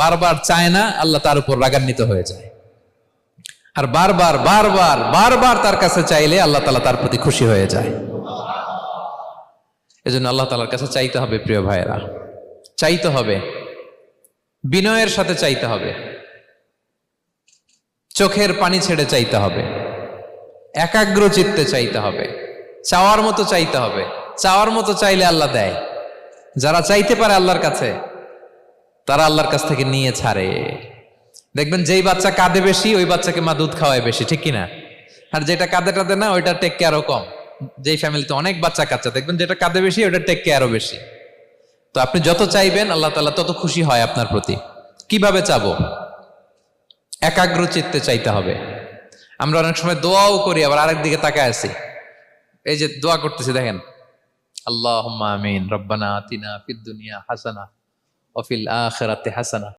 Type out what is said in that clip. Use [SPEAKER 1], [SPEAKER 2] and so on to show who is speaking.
[SPEAKER 1] বারবার চায় না, আল্লাহ তার উপর রাগান্বিত হয়ে যায়। আর বারবার বারবার বারবার তার কাছে চাইলে আল্লাহ তাআলা তার প্রতি খুশি হয়ে যায়। এজন্য আল্লাহ তাআলার কাছে চাইতে হবে প্রিয় ভাইয়েরা, চাইতে হবে, বিনয়ের সাথে চাইতে হবে, চোখের পানি ছেড়ে চাইতে হবে, একাগ্র চিত্তে চাইতে হবে, চাওয়ার মতো চাইতে হবে। চাওয়ার মতো চাইলে আল্লাহ দেয়। যারা চাইতে পারে আল্লাহর কাছে, তারা আল্লাহর কাছ থেকে নিয়ে ছাড়ে। দেখবেন যেই বাচ্চা কাঁদে বেশি, ওই বাচ্চাকে মা দুধ খাওয়ায় বেশি, ঠিক কিনা? আর যেটা কাঁদে টাদে না, ওইটা টেক কেয়ারও কম। যেই ফ্যামিলিতে অনেক বাচ্চা কাচ্চা, দেখবেন যেটা কাঁদে বেশি, ওইটা টেক কেয়ারও বেশি। তো আপনি যত চাইবেন আল্লাহ তাআলা তত খুশি হয় আপনার প্রতি। কিভাবে চাবো? একাগ্র চিত্তে চাইতে হবে। আমরা অনেক সময় দোয়াও করি, আবার আরেক দিকে তাকায় আছি। এই যে দোয়া করতেছি, দেখেন, আল্লাহুম্মা আমিন, রব্বানা আতিনা ফিদ দুনিয়া হাসানা ওয়া ফিল আখিরাতি হাসানা